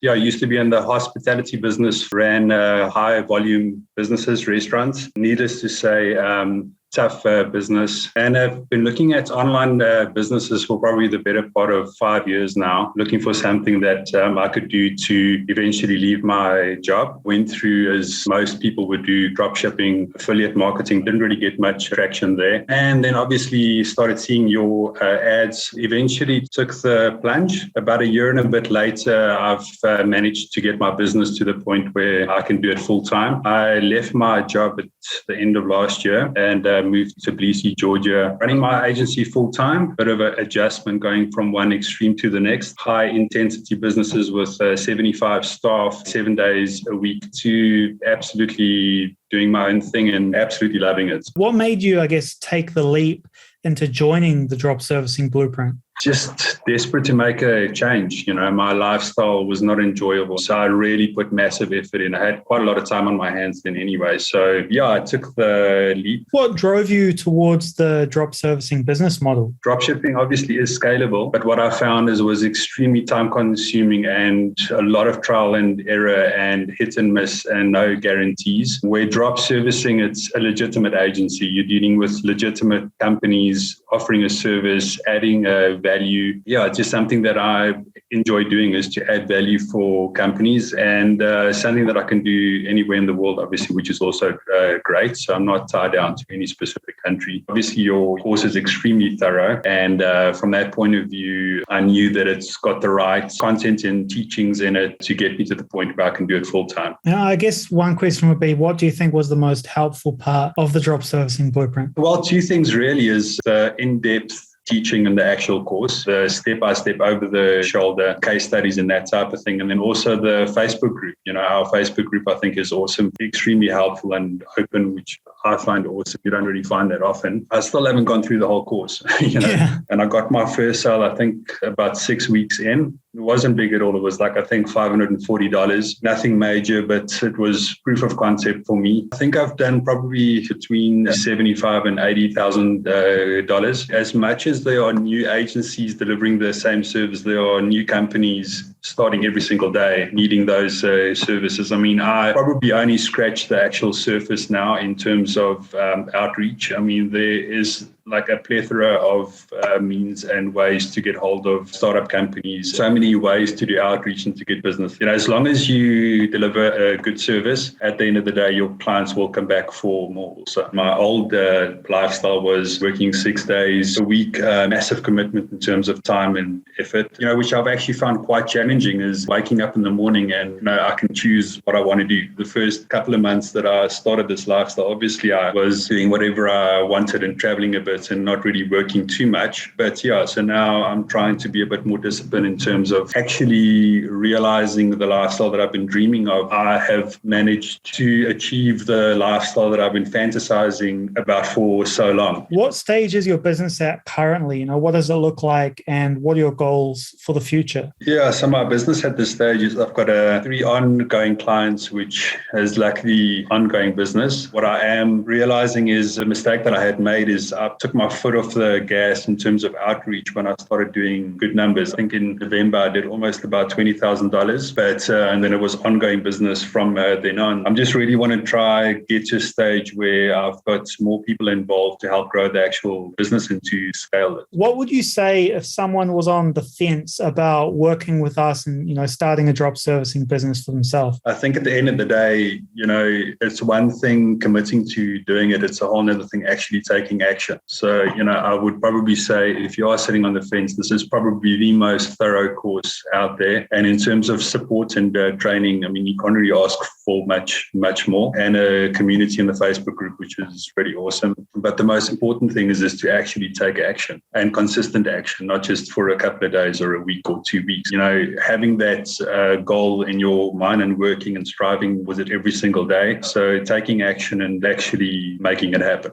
Yeah, I used to be in the hospitality business, ran high volume businesses, restaurants. Needless to say, tough business. And I've been looking at online businesses for probably the better part of 5 years now, looking for something that I could do to eventually leave my job. Went through, as most people would do, drop shipping, affiliate marketing, didn't really get much traction there. And then obviously started seeing your ads, eventually took the plunge. About a year and a bit later, I've managed to get my business to the point where I can do it full time. I left my job at the end of last year and moved to Sigley, Georgia, running my agency full time. Bit of an adjustment going from one extreme to the next. High intensity businesses with 75 staff, 7 days a week, to absolutely doing my own thing and absolutely loving it. What made you, I guess, take the leap into joining the drop servicing blueprint? Just desperate to make a change. My lifestyle was not enjoyable. So I really put massive effort in. I had quite a lot of time on my hands then anyway. So yeah, I took the leap. What drove you towards the drop servicing business model? Drop shipping obviously is scalable, but what I found is it was extremely time consuming and a lot of trial and error and hit and miss and no guarantees. Where drop servicing, it's a legitimate agency. You're dealing with legitimate companies offering a service, adding value. Yeah, it's just something that I enjoy doing, is to add value for companies, and something that I can do anywhere in the world, obviously, which is also great. So I'm not tied down to any specific country. Obviously, your course is extremely thorough. And from that point of view, I knew that it's got the right content and teachings in it to get me to the point where I can do it full time. Now, I guess one question would be, what do you think was the most helpful part of the drop servicing blueprint? Well, two things really, is the in-depth teaching in the actual course, the step-by-step over the shoulder case studies and that type of thing. And then also the Facebook group. Our Facebook group, I think, is awesome, extremely helpful and open, which I find awesome. You don't really find that often. I still haven't gone through the whole course, Yeah. And I got my first sale, I think, about 6 weeks in. It wasn't big at all. It was like, I think, $540. Nothing major, but it was proof of concept for me. I think I've done probably between $75,000 and $80,000. As much as there are new agencies delivering the same service, there are new companies starting every single day needing those services. I mean, I probably only scratched the actual surface now in terms of outreach. I mean, there is like a plethora of means and ways to get hold of startup companies. So many ways to do outreach and to get business. As long as you deliver a good service, at the end of the day, your clients will come back for more. So my old lifestyle was working 6 days a week, massive commitment in terms of time and effort, which I've actually found quite challenging, is waking up in the morning and, I can choose what I want to do. The first couple of months that I started this lifestyle, obviously I was doing whatever I wanted and traveling a bit and not really working too much. But yeah, so now I'm trying to be a bit more disciplined in terms of actually realizing the lifestyle that I've been dreaming of. I have managed to achieve the lifestyle that I've been fantasizing about for so long. What stage is your business at currently? What does it look like, and what are your goals for the future? Yeah, so my business at this stage is I've got 3 ongoing clients, which is like the ongoing business. What I am realizing is a mistake that I had made is I took my foot off the gas in terms of outreach when I started doing good numbers. I think in November I did almost about $20,000, but and then it was ongoing business from then on. I'm just really want to try get to a stage where I've got more people involved to help grow the actual business and to scale it. What would you say if someone was on the fence about working with us and starting a drop servicing business for themselves? I think at the end of the day, it's one thing committing to doing it. It's a whole other thing actually taking action. So, I would probably say if you are sitting on the fence, this is probably the most thorough course out there. And in terms of support and training, I mean, you can't really ask for much more. And a community in the Facebook group, which is really awesome. But the most important thing is to actually take action, and consistent action, not just for a couple of days or a week or 2 weeks. Having that goal in your mind and working and striving with it every single day. So taking action and actually making it happen.